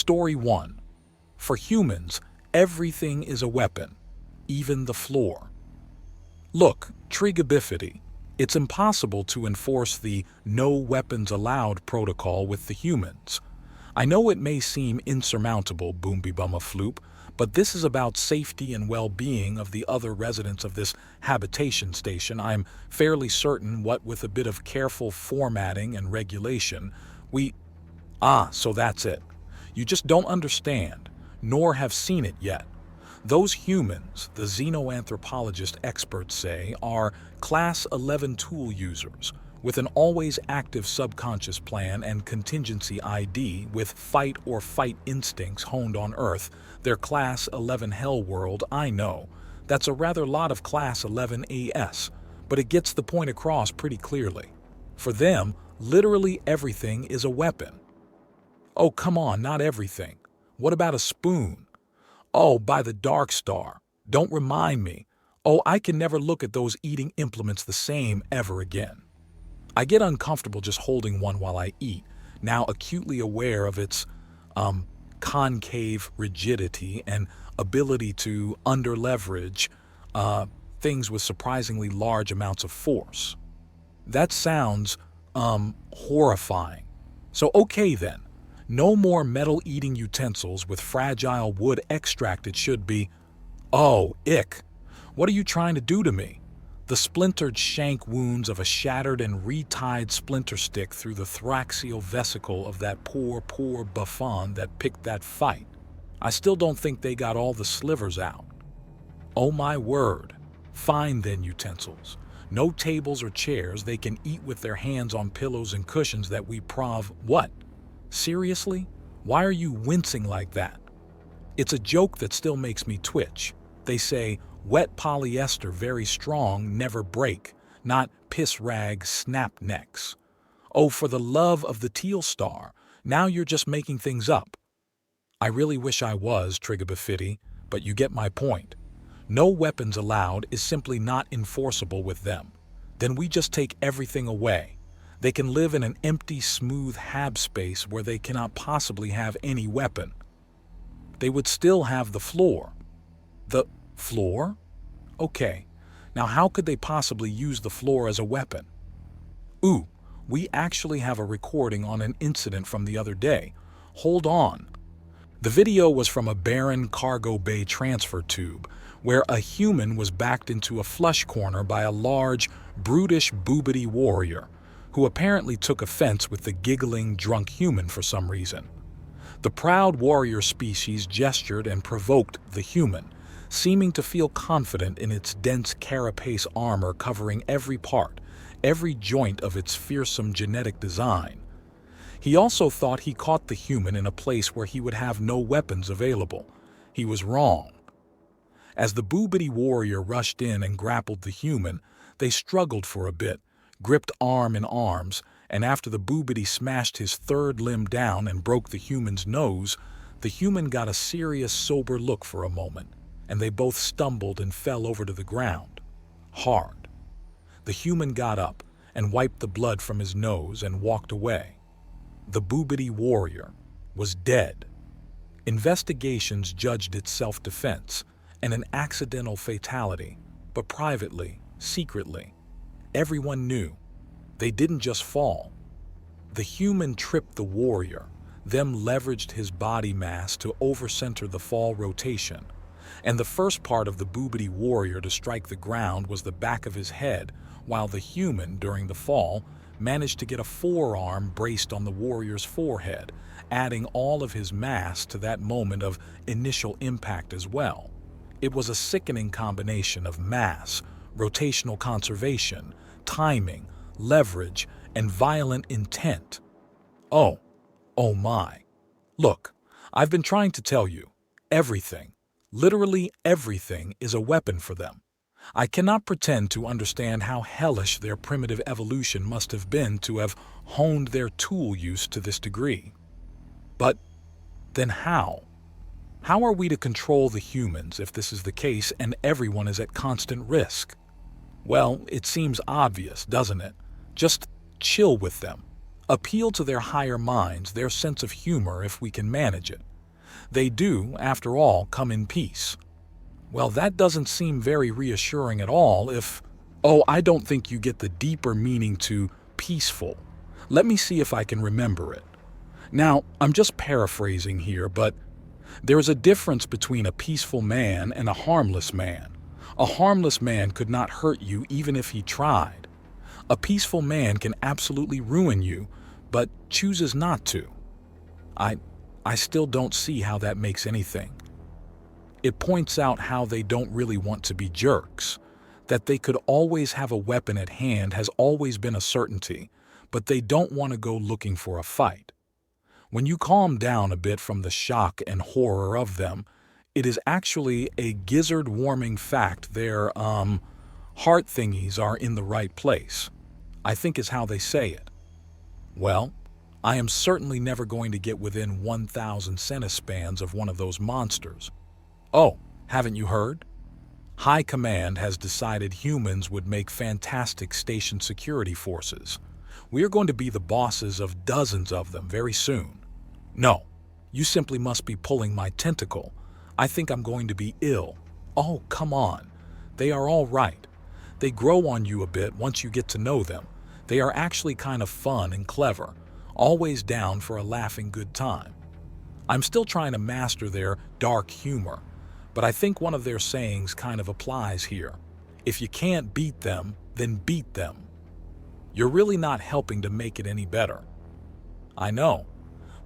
Story 1. For humans, everything is a weapon, even the floor. Look, Trigabifity, it's impossible to enforce the no weapons allowed protocol with the humans. I know it may seem insurmountable, Boombibumafloop, but this is about safety and well-being of the other residents of this habitation station. I'm fairly certain what with a bit of careful formatting and regulation, so that's it. You just don't understand, nor have seen it yet. Those humans, the xenoanthropologist experts say, are Class 11 tool users, with an always active subconscious plan and contingency ID with fight-or-fight instincts honed on Earth. Their Class 11 hell world, I know. That's a rather lot of Class 11 AS, but it gets the point across pretty clearly. For them, literally everything is a weapon. Oh, come on, not everything. What about a spoon? Oh, by the Dark Star. Don't remind me. Oh, I can never look at those eating implements the same ever again. I get uncomfortable just holding one while I eat, now acutely aware of its concave rigidity and ability to underleverage things with surprisingly large amounts of force. That sounds horrifying. So okay then. No more metal-eating utensils with fragile wood extract. It should be. Oh, ick. What are you trying to do to me? The splintered shank wounds of a shattered and retied splinter stick through the thoracial vesicle of that poor buffon that picked that fight. I still don't think they got all the slivers out. Oh my word. Fine then, utensils. No tables or chairs. They can eat with their hands on pillows and cushions that we What? Seriously? Why are you wincing like that? It's a joke that still makes me twitch. They say, wet polyester very strong, never break, not piss rag snap necks. Oh, for the love of the teal star, now you're just making things up. I really wish I was, Trigabifity, but you get my point. No weapons allowed is simply not enforceable with them. Then we just take everything away. They can live in an empty, smooth hab space where they cannot possibly have any weapon. They would still have the floor. The floor? Okay, now how could they possibly use the floor as a weapon? Ooh, we actually have a recording on an incident from the other day. Hold on. The video was from a barren cargo bay transfer tube, where a human was backed into a flush corner by a large, brutish boobity warrior, who apparently took offense with the giggling, drunk human for some reason. The proud warrior species gestured and provoked the human, seeming to feel confident in its dense carapace armor covering every part, every joint of its fearsome genetic design. He also thought he caught the human in a place where he would have no weapons available. He was wrong. As the boobity warrior rushed in and grappled the human, they struggled for a bit, gripped arm in arms, and after the boobity smashed his third limb down and broke the human's nose, the human got a serious, sober look for a moment, and they both stumbled and fell over to the ground. Hard. The human got up and wiped the blood from his nose and walked away. The boobity warrior was dead. Investigations judged it self-defense and an accidental fatality, but privately, secretly, everyone knew. They didn't just fall. The human tripped the warrior, then leveraged his body mass to over-center the fall rotation, and the first part of the boobity warrior to strike the ground was the back of his head, while the human, during the fall, managed to get a forearm braced on the warrior's forehead, adding all of his mass to that moment of initial impact as well. It was a sickening combination of mass, rotational conservation, timing, leverage, and violent intent. Oh my. Look, I've been trying to tell you, everything, literally everything, is a weapon for them. I cannot pretend to understand how hellish their primitive evolution must have been to have honed their tool use to this degree. But then how? How are we to control the humans if this is the case and everyone is at constant risk? Well, it seems obvious, doesn't it? Just chill with them. Appeal to their higher minds, their sense of humor if we can manage it. They do, after all, come in peace. Well, that doesn't seem very reassuring at all if... Oh, I don't think you get the deeper meaning to peaceful. Let me see if I can remember it. Now, I'm just paraphrasing here, but there is a difference between a peaceful man and a harmless man. A harmless man could not hurt you even if he tried. A peaceful man can absolutely ruin you, but chooses not to. I still don't see how that makes anything. It points out how they don't really want to be jerks. That they could always have a weapon at hand has always been a certainty, but they don't want to go looking for a fight. When you calm down a bit from the shock and horror of them, it is actually a gizzard-warming fact their, heart thingies are in the right place, I think is how they say it. Well, I am certainly never going to get within 1,000 centispans of one of those monsters. Oh, haven't you heard? High Command has decided humans would make fantastic station security forces. We are going to be the bosses of dozens of them very soon. No, you simply must be pulling my tentacle. I think I'm going to be ill. Oh, come on. They are all right. They grow on you a bit once you get to know them. They are actually kind of fun and clever, always down for a laughing good time. I'm still trying to master their dark humor, but I think one of their sayings kind of applies here. If you can't beat them, then beat them. You're really not helping to make it any better. I know,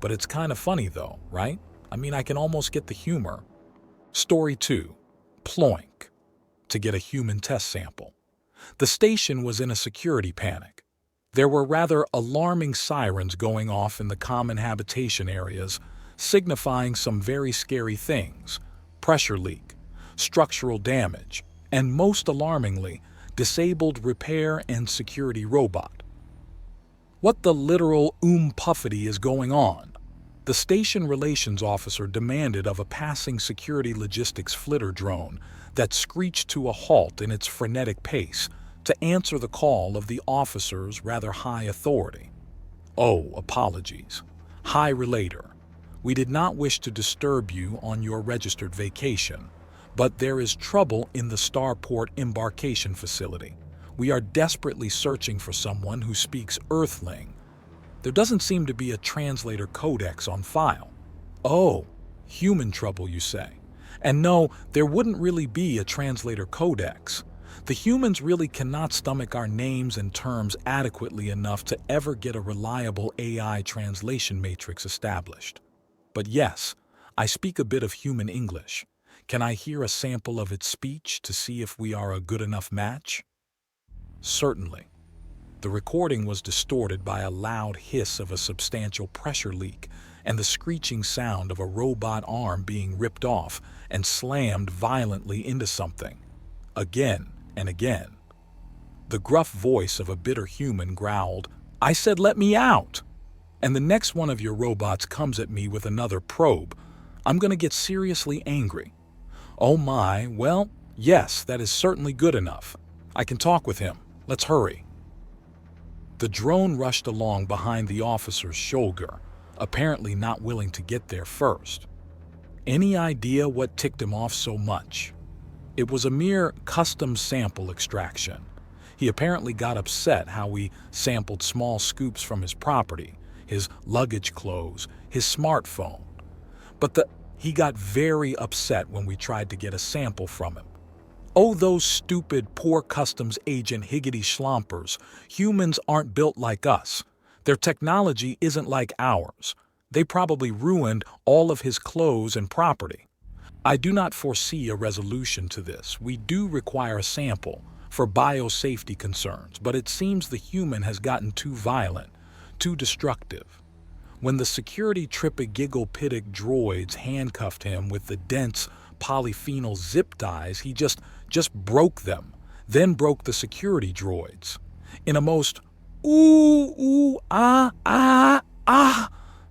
but it's kind of funny though, right? I mean, I can almost get the humor. Story 2. Ploink. To get a human test sample. The station was in a security panic. There were rather alarming sirens going off in the common habitation areas, signifying some very scary things: pressure leak, structural damage, and most alarmingly, disabled repair and security robot. What the literal puffity is going on? The station relations officer demanded of a passing security logistics flitter drone that screeched to a halt in its frenetic pace to answer the call of the officer's rather high authority. Oh, apologies. High Relator. We did not wish to disturb you on your registered vacation, but there is trouble in the Starport embarkation facility. We are desperately searching for someone who speaks Earthling. There doesn't seem to be a translator codex on file. Oh, human trouble, you say. And no, there wouldn't really be a translator codex. The humans really cannot stomach our names and terms adequately enough to ever get a reliable AI translation matrix established. But yes, I speak a bit of human English. Can I hear a sample of its speech to see if we are a good enough match? Certainly. The recording was distorted by a loud hiss of a substantial pressure leak and the screeching sound of a robot arm being ripped off and slammed violently into something. Again and again. The gruff voice of a bitter human growled, "I said let me out!" And the next one of your robots comes at me with another probe. I'm going to get seriously angry. Oh my, well, yes, that is certainly good enough. I can talk with him. Let's hurry. The drone rushed along behind the officer's shoulder, apparently not willing to get there first. Any idea what ticked him off so much? It was a mere custom sample extraction. He apparently got upset how we sampled small scoops from his property, his luggage clothes, his smartphone. But he got very upset when we tried to get a sample from him. Oh, those stupid, poor customs agent higgity schlompers. Humans aren't built like us. Their technology isn't like ours. They probably ruined all of his clothes and property. I do not foresee a resolution to this. We do require a sample for biosafety concerns, but it seems the human has gotten too violent, too destructive. When the security trippy-giggle-pittic droids handcuffed him with the dense polyphenol zip ties, he just broke them, then broke the security droids. In a most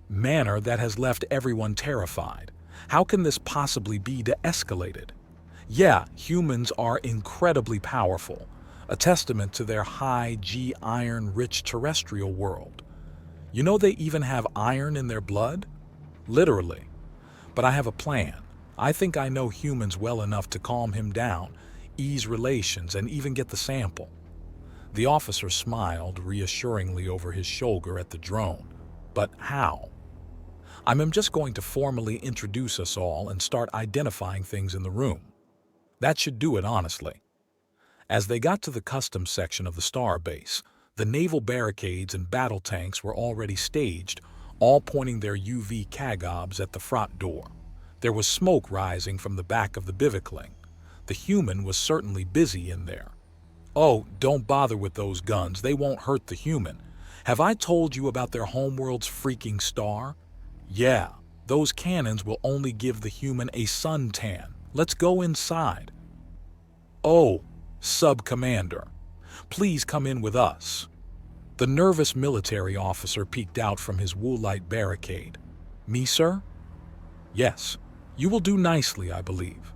manner that has left everyone terrified. How can this possibly be de-escalated? Yeah, humans are incredibly powerful, a testament to their high G iron-rich terrestrial world. You know they even have iron in their blood? Literally. But I have a plan. I think I know humans well enough to calm him down, ease relations, and even get the sample." The officer smiled reassuringly over his shoulder at the drone. "But how?" "I'm just going to formally introduce us all and start identifying things in the room. That should do it, honestly." As they got to the customs section of the star base, the naval barricades and battle tanks were already staged, all pointing their UV cagobs at the front door. There was smoke rising from the back of the bivouacling. The human was certainly busy in there. "Oh, don't bother with those guns. They won't hurt the human. Have I told you about their homeworld's freaking star? Yeah, those cannons will only give the human a suntan. Let's go inside." "Oh, Sub-Commander, please come in with us." The nervous military officer peeked out from his woolite barricade. "Me, sir?" "Yes, you will do nicely, I believe."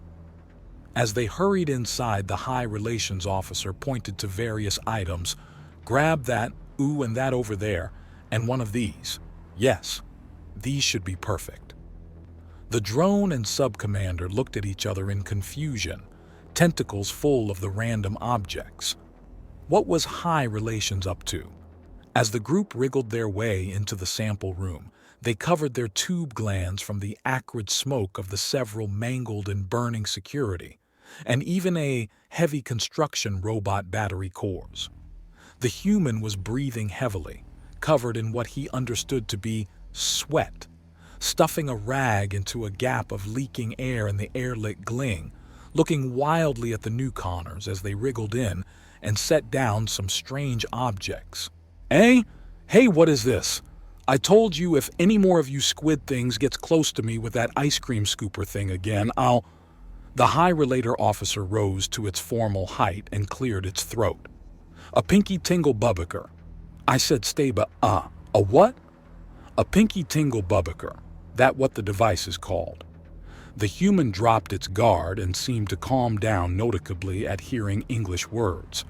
As they hurried inside, the High Relations officer pointed to various items. "Grab that, ooh, and that over there, and one of these. Yes, these should be perfect." The drone and Sub-Commander looked at each other in confusion, tentacles full of the random objects. What was High Relations up to? As the group wriggled their way into the sample room, they covered their tube glands from the acrid smoke of the several mangled and burning security, and even a heavy construction robot battery cores. The human was breathing heavily, covered in what he understood to be sweat, stuffing a rag into a gap of leaking air in the airlit gling, looking wildly at the newcomers as they wriggled in and set down some strange objects. "Eh? Hey, what is this? I told you if any more of you squid things gets close to me with that ice cream scooper thing again, I'll—" The High Relator officer rose to its formal height and cleared its throat. "A pinky tingle bubbaker." I said a what? "A pinky tingle bubbaker. That what the device is called." The human dropped its guard and seemed to calm down noticeably at hearing English words.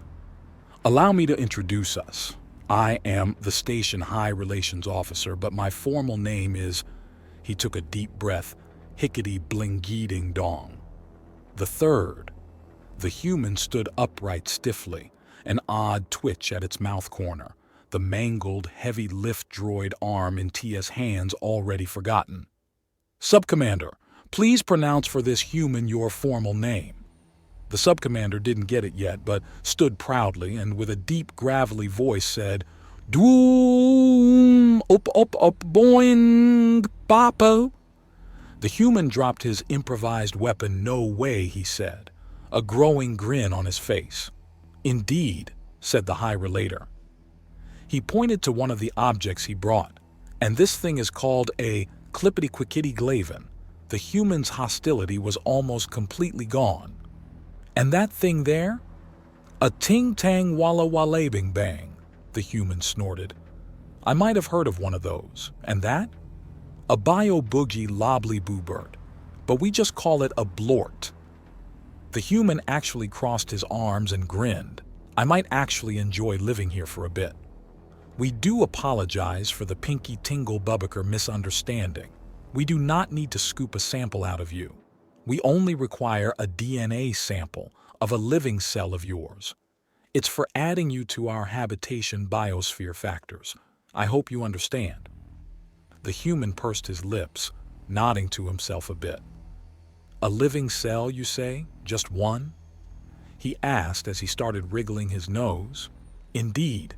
"Allow me to introduce us. I am the station High Relations officer, but my formal name is—" He took a deep breath, hickety-blingeeding-dong. "The third." The human stood upright stiffly, an odd twitch at its mouth corner, the mangled, heavy lift droid arm in Tia's hands already forgotten. "Sub-Commander, please pronounce for this human your formal name." The Sub-Commander didn't get it yet, but stood proudly and with a deep, gravelly voice said, "Doom, up, boing, papo." The human dropped his improvised weapon. "No way," he said, a growing grin on his face. "Indeed," said the High Relator. He pointed to one of the objects he brought, "and this thing is called a clippity-quickity-glaven." The human's hostility was almost completely gone. "And that thing there?" "A ting-tang walla-walla-bing-bang," the human snorted. "I might have heard of one of those. And that?" "A bio-boogie lobbly-boobert, but we just call it a blort." The human actually crossed his arms and grinned. "I might actually enjoy living here for a bit. We do apologize for the pinky tingle bubbaker misunderstanding. We do not need to scoop a sample out of you. We only require a DNA sample of a living cell of yours. It's for adding you to our habitation biosphere factors. I hope you understand." The human pursed his lips, nodding to himself a bit. "A living cell, you say? Just one?" he asked as he started wriggling his nose. "Indeed,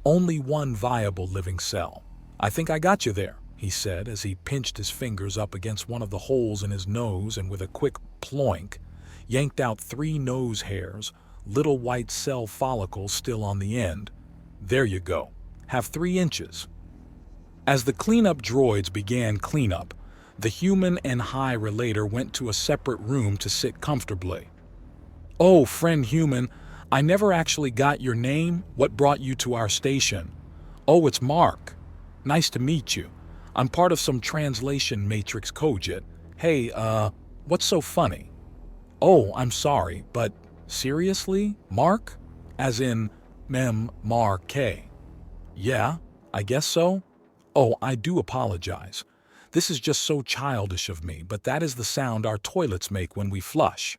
only one viable living cell. I think I got you there," he said as he pinched his fingers up against one of the holes in his nose and with a quick ploink, yanked out 3 nose hairs, little white cell follicles still on the end. "There you go. Have 3 inches." As the cleanup droids began cleanup, the human and High Relator went to a separate room to sit comfortably. "Oh, friend human, I never actually got your name. What brought you to our station?" "Oh, it's Mark. Nice to meet you. I'm part of some translation matrix cogit. Hey, what's so funny?" "Oh, I'm sorry, but seriously, Mark? As in, Mark K. "Yeah, I guess so. Oh, I do apologize. This is just so childish of me, but that is the sound our toilets make when we flush.